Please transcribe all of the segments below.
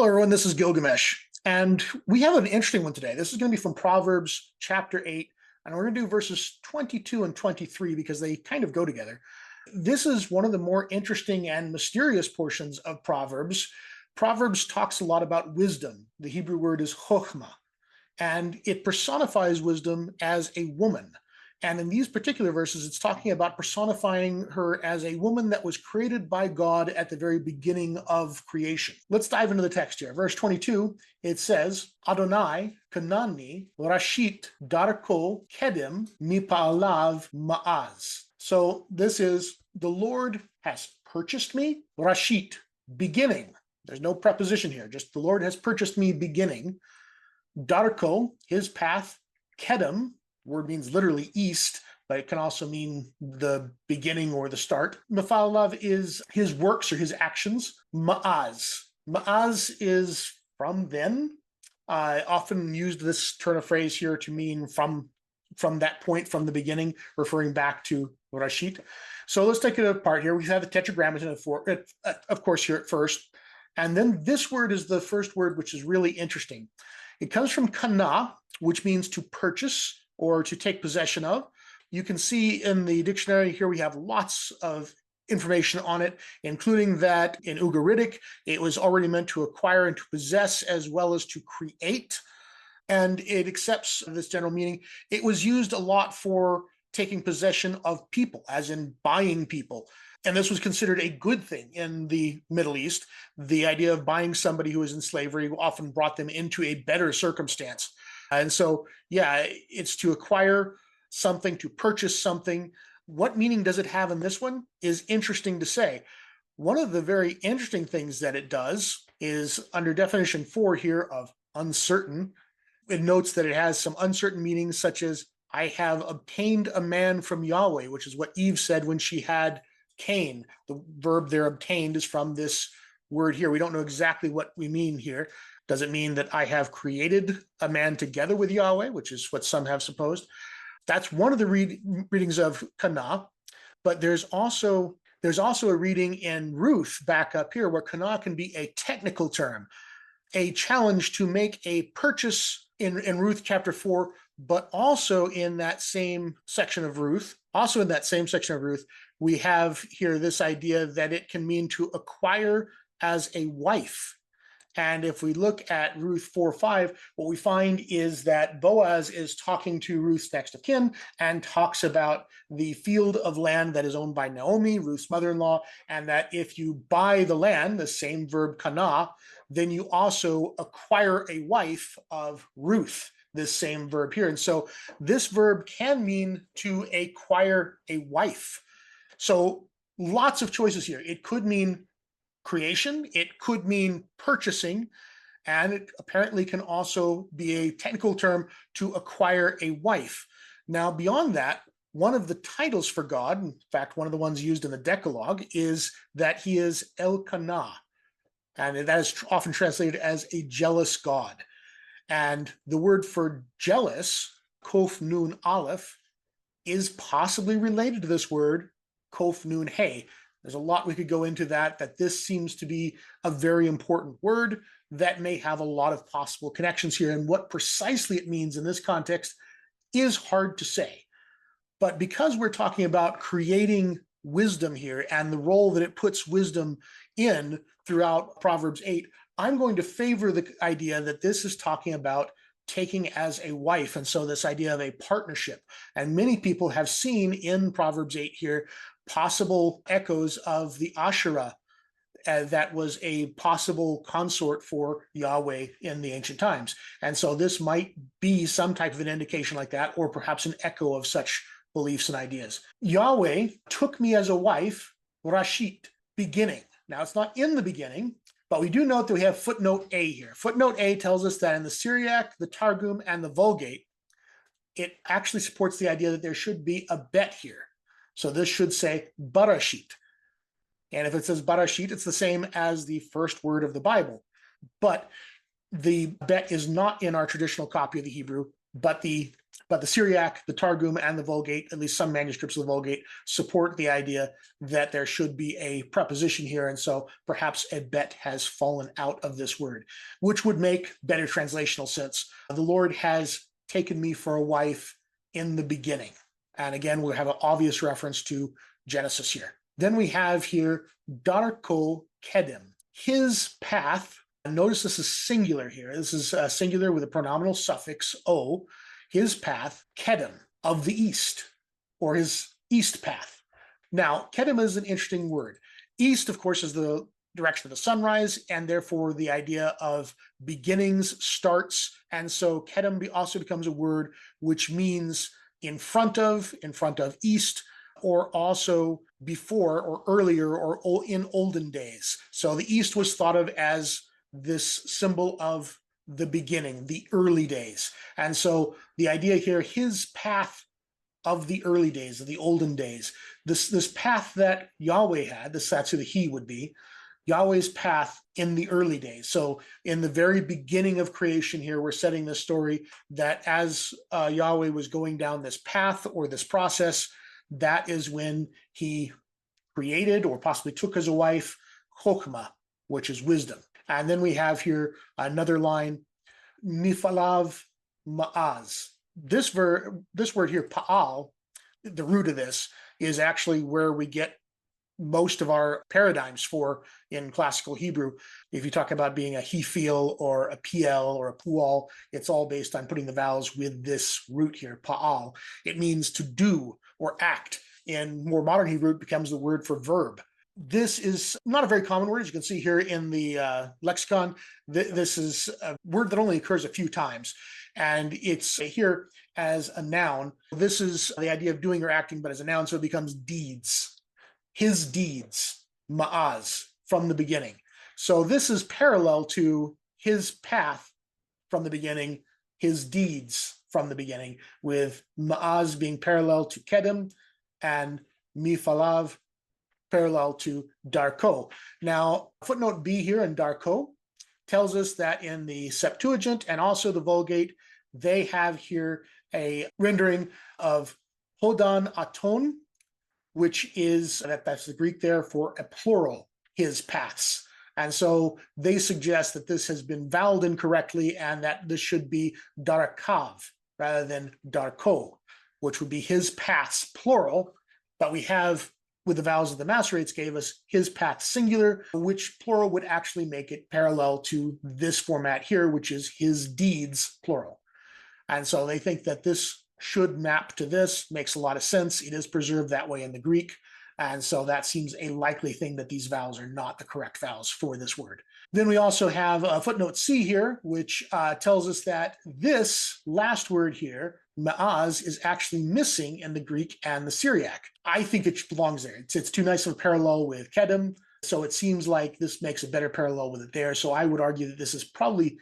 Hello, everyone. This is Gilgamesh, and we have an interesting one today. This is going to be from Proverbs chapter 8, and we're going to do verses 22 and 23 because they kind of go together. This is one of the more interesting and mysterious portions of Proverbs. Proverbs talks a lot about wisdom. The Hebrew word is chokhmah, and it personifies wisdom as a woman. And in these particular verses, it's talking about personifying her as a woman that was created by God at the very beginning of creation. Let's dive into the text here. Verse 22, it says, Adonai kanani rashit darko kedim mipa'alav ma'az. So this is, the Lord has purchased me, rashit, beginning. There's no preposition here, just the Lord has purchased me beginning. Darko, his path, kedem, word means literally east, but it can also mean the beginning or the start. Mefa'alav is his works or his actions. Ma'az. Ma'az is from then. Often used this turn of phrase here to mean from that point, from the beginning, referring back to Rashid. So let's take it apart here. We have the tetragrammaton, of course, here at first. And then this word is the first word, which is really interesting. It comes from kana, which means to purchase or to take possession of. You can see in the dictionary here, we have lots of information on it, including that in Ugaritic, it was already meant to acquire and to possess as well as to create. And it accepts this general meaning. It was used a lot for taking possession of people, as in buying people. And this was considered a good thing in the Middle East. The idea of buying somebody who was in slavery often brought them into a better circumstance. And so, yeah, it's to acquire something, to purchase something. What meaning does it have in this one is interesting to say. One of the very interesting things that it does is under definition 4 here of uncertain. It notes that it has some uncertain meanings, such as, I have obtained a man from Yahweh, which is what Eve said when she had Cain. The verb there, obtained, is from this word here. We don't know exactly what we mean here. Does it mean that I have created a man together with Yahweh, which is what some have supposed? That's one of the readings of Kana, but there's also a reading in Ruth back up here where Kana can be a technical term, a challenge to make a purchase in Ruth chapter 4, but also in that same section of Ruth, we have here this idea that it can mean to acquire as a wife. And if we look at Ruth 4:5, what we find is that Boaz is talking to Ruth's next of kin and talks about the field of land that is owned by Naomi, Ruth's mother-in-law, and that if you buy the land, the same verb kana, then you also acquire a wife of Ruth, this same verb here. And so this verb can mean to acquire a wife. So lots of choices here. It could mean creation, it could mean purchasing, and it apparently can also be a technical term to acquire a wife. Now, beyond that, one of the titles for God, in fact, one of the ones used in the Decalogue, is that he is Elkanah, and that is often translated as a jealous God. And the word for jealous, kof nun aleph, is possibly related to this word, kof nun hey. There's a lot we could go into that this seems to be a very important word that may have a lot of possible connections here. And what precisely it means in this context is hard to say. But because we're talking about creating wisdom here and the role that it puts wisdom in throughout Proverbs 8, I'm going to favor the idea that this is talking about taking as a wife. And so this idea of a partnership. And many people have seen in Proverbs 8 here possible echoes of the Asherah that was a possible consort for Yahweh in the ancient times. And so this might be some type of an indication like that, or perhaps an echo of such beliefs and ideas. Yahweh took me as a wife, Rashit, beginning. Now, it's not in the beginning, but we do note that we have footnote A here. Footnote A tells us that in the Syriac, the Targum, and the Vulgate, it actually supports the idea that there should be a bet here. So this should say Barashit. And if it says Barashit, it's the same as the first word of the Bible. But the bet is not in our traditional copy of the Hebrew, but the But the Syriac, the Targum, and the Vulgate, at least some manuscripts of the Vulgate, support the idea that there should be a preposition here. And so perhaps a bet has fallen out of this word, which would make better translational sense. The Lord has taken me for a wife in the beginning. And again, we'll have an obvious reference to Genesis here. Then we have here Darko Kedim, his path. Notice this is singular here. This is singular with a pronominal suffix o. His path, Kedem, of the east, or his east path. Now, Kedem is an interesting word. East, of course, is the direction of the sunrise, and therefore the idea of beginnings, starts. And so Kedem also becomes a word which means in front of east, or also before or earlier or in olden days. So the east was thought of as this symbol of the beginning, the early days. And so the idea here, his path of the early days, of the olden days, this path that Yahweh had, that's who the he would be, Yahweh's path in the early days. So in the very beginning of creation here, we're setting this story that as Yahweh was going down this path or this process, that is when he created or possibly took as a wife Chokhmah, which is wisdom. And then we have here another line, Mifalav Ma'az. This word here, Pa'al, the root of this is actually where we get most of our paradigms for in classical Hebrew. If you talk about being a Hephil or a Piel or a Pual, it's all based on putting the vowels with this root here, Pa'al. It means to do or act. In more modern Hebrew, it becomes the word for verb. This is not a very common word, as you can see here in the lexicon. This is a word that only occurs a few times, and it's here as a noun. This is the idea of doing or acting, but as a noun, so it becomes deeds. His deeds, ma'az, from the beginning. So this is parallel to his path from the beginning, his deeds from the beginning, with ma'az being parallel to kedem and mifalav parallel to Darko. Now, footnote B here in Darko tells us that in the Septuagint and also the Vulgate, they have here a rendering of Hodan Aton, which is, that's the Greek there for a plural, his paths. And so they suggest that this has been voweled incorrectly and that this should be Darakav rather than Darko, which would be his paths, plural, but we have with the vowels that the Masoretes gave us, his path singular, which plural would actually make it parallel to this format here, which is his deeds, plural. And so they think that this should map to this, makes a lot of sense. It is preserved that way in the Greek. And so that seems a likely thing that these vowels are not the correct vowels for this word. Then we also have a footnote C here, which tells us that this last word here, ma'az, is actually missing in the Greek and the Syriac. I think it belongs there. It's too nice of a parallel with kedem, so it seems like this makes a better parallel with it there. So I would argue that this is probably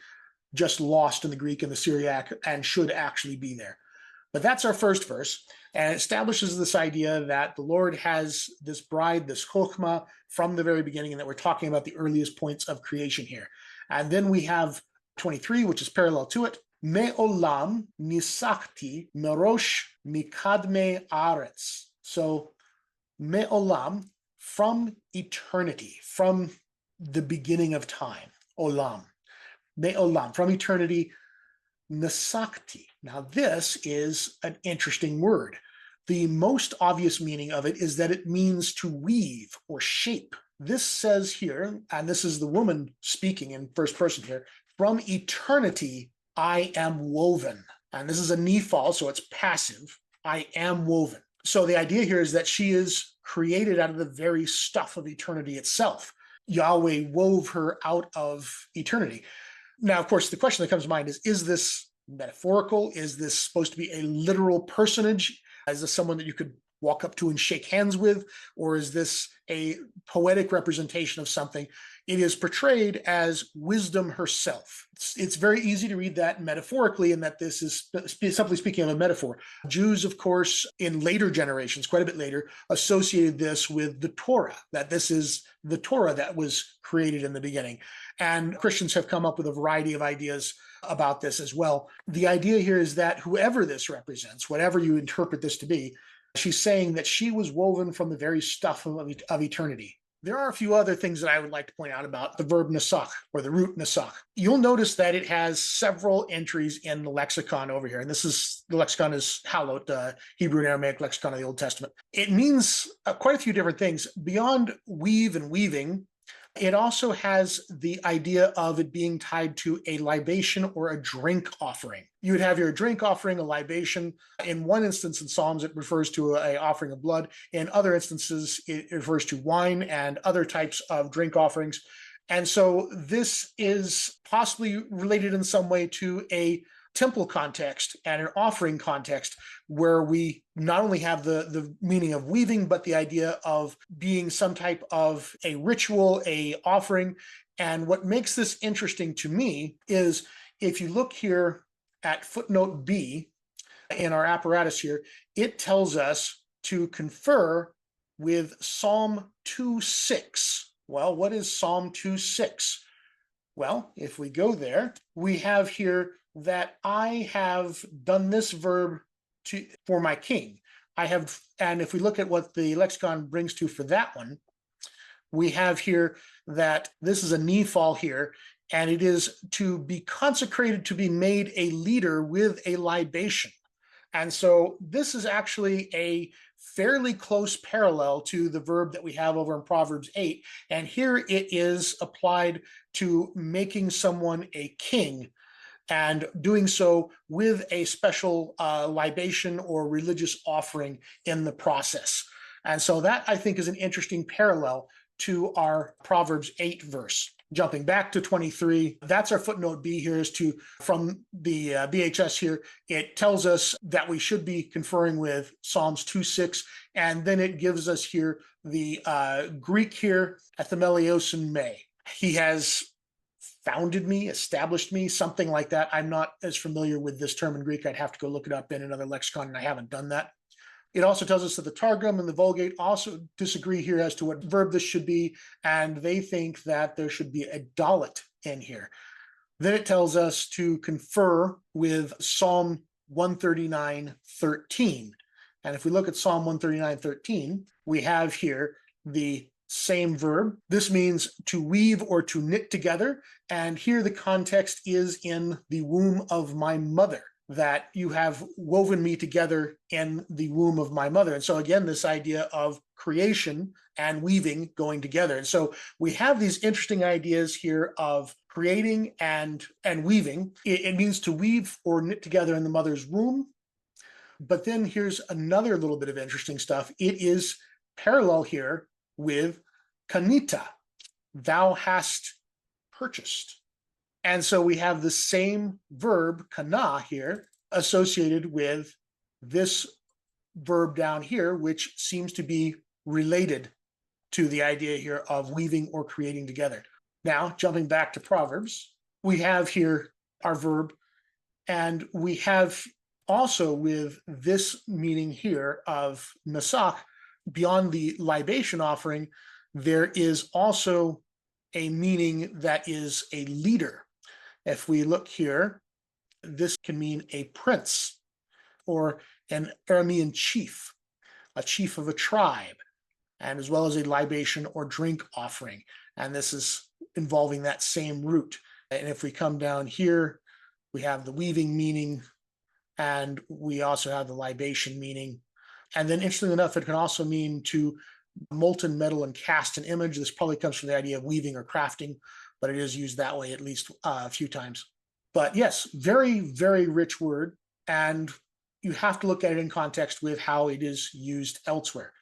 just lost in the Greek and the Syriac and should actually be there. But that's our first verse, and it establishes this idea that the Lord has this bride, this chokhmah, from the very beginning, and that we're talking about the earliest points of creation here. And then we have 23, which is parallel to it. Me'olam nisakti merosh mikadme aretz. So me'olam, from eternity, from the beginning of time. Olam. Me'olam, from eternity. Nisakti. Now this is an interesting word. The most obvious meaning of it is that it means to weave or shape. This says here, and this is the woman speaking in first person here, from eternity I am woven. And this is a nephal, so it's passive. I am woven. So the idea here is that she is created out of the very stuff of eternity itself. Yahweh wove her out of eternity. Now, of course, the question that comes to mind is this metaphorical? Is this supposed to be a literal personage? Is this someone that you could walk up to and shake hands with, or is this a poetic representation of something? It is portrayed as wisdom herself. It's very easy to read that metaphorically, in that this is simply speaking of a metaphor. Jews, of course, in later generations, quite a bit later, associated this with the Torah, that this is the Torah that was created in the beginning. And Christians have come up with a variety of ideas about this as well. The idea here is that whoever this represents, whatever you interpret this to be, she's saying that she was woven from the very stuff of eternity. There are a few other things that I would like to point out about the verb nasach, or the root nasach. You'll notice that it has several entries in the lexicon over here. And the lexicon is hallowed, Hebrew and Aramaic lexicon of the Old Testament. It means quite a few different things. Beyond weave and weaving, it also has the idea of it being tied to a libation or a drink offering. You would have your drink offering, a libation. In one instance in Psalms, it refers to an offering of blood. In other instances, it refers to wine and other types of drink offerings. And so this is possibly related in some way to a temple context and an offering context, where we not only have the meaning of weaving, but the idea of being some type of a ritual, a offering. And what makes this interesting to me is, if you look here at footnote B in our apparatus here, it tells us to confer with Psalm 2:6. Well, what is Psalm 2:6? Well, if we go there, we have here that I have done this verb for my king. And if we look at what the lexicon brings to for that one, we have here that this is a knee fall here, and it is to be consecrated, to be made a leader with a libation. And so this is actually a fairly close parallel to the verb that we have over in Proverbs 8. And here it is applied to making someone a king, and doing so with a special libation or religious offering in the process. And so that, I think, is an interesting parallel to our Proverbs 8 verse. Jumping back to 23, that's our footnote B here, from the BHS here. It tells us that we should be conferring with Psalms 2:6, and then it gives us here the Greek here, ethemelios me. He has founded me, established me, something like that. I'm not as familiar with this term in Greek. I'd have to go look it up in another lexicon, and I haven't done that. It also tells us that the Targum and the Vulgate also disagree here as to what verb this should be, and they think that there should be a dalet in here. Then it tells us to confer with Psalm 139:13. And if we look at Psalm 139:13, we have here the same verb. This means to weave or to knit together. And here the context is in the womb of my mother, that you have woven me together in the womb of my mother. And so again, this idea of creation and weaving going together. And so we have these interesting ideas here of creating and weaving. It means to weave or knit together in the mother's womb. But then here's another little bit of interesting stuff. It is parallel here with kanita, thou hast purchased. And so we have the same verb, kana, here, associated with this verb down here, which seems to be related to the idea here of weaving or creating together. Now, jumping back to Proverbs, we have here our verb, and we have also with this meaning here of nasach, beyond the libation offering, there is also a meaning that is a leader. If we look here, this can mean a prince or an Aramean chief, a chief of a tribe, and as well as a libation or drink offering. And this is involving that same root. And if we come down here, we have the weaving meaning, and we also have the libation meaning. And then interestingly enough, it can also mean to molten metal and cast an image. This probably comes from the idea of weaving or crafting, but it is used that way at least a few times. But yes, very, very rich word. And you have to look at it in context with how it is used elsewhere.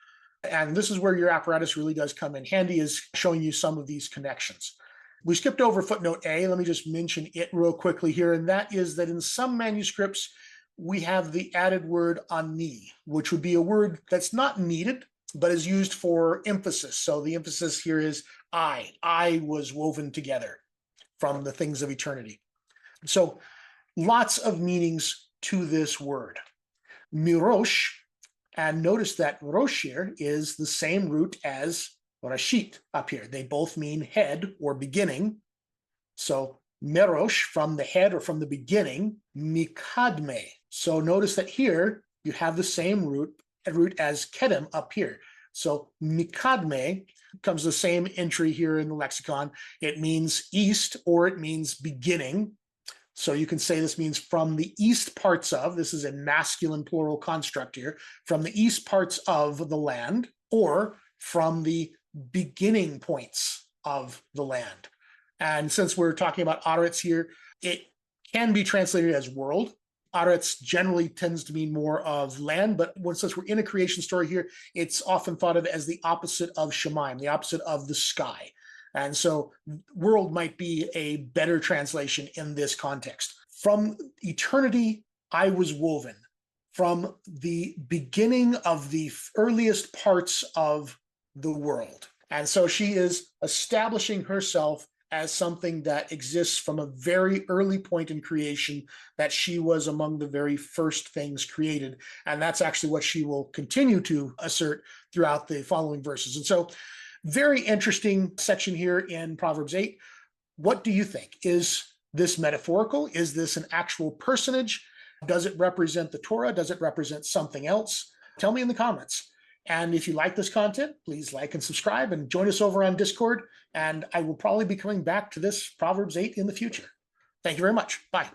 And this is where your apparatus really does come in handy, is showing you some of these connections. We skipped over footnote A. Let me just mention it real quickly here. And that is that in some manuscripts, we have the added word ani, which would be a word that's not needed, but is used for emphasis. So the emphasis here is I was woven together from the things of eternity. So lots of meanings to this word. Mirosh, and notice that rosh here is the same root as rashit up here. They both mean head or beginning. So merosh, from the head or from the beginning. Mikadme. So notice that here you have the same root as kedem up here. So mikadme comes the same entry here in the lexicon. It means east or it means beginning. So you can say this means from the east parts of, this is a masculine plural construct here, from the east parts of the land, or from the beginning points of the land. And since we're talking about Aretz here, it can be translated as world. Aretz generally tends to mean more of land, but since we're in a creation story here, it's often thought of as the opposite of Shemaim, the opposite of the sky. And so world might be a better translation in this context. From eternity, I was woven. From the beginning of the earliest parts of the world. And so she is establishing herself as something that exists from a very early point in creation, that she was among the very first things created. And that's actually what she will continue to assert throughout the following verses. And so very interesting section here in Proverbs 8. What do you think? Is this metaphorical? Is this an actual personage? Does it represent the Torah? Does it represent something else? Tell me in the comments. And if you like this content, please like and subscribe and join us over on Discord. And I will probably be coming back to this Proverbs 8 in the future. Thank you very much. Bye.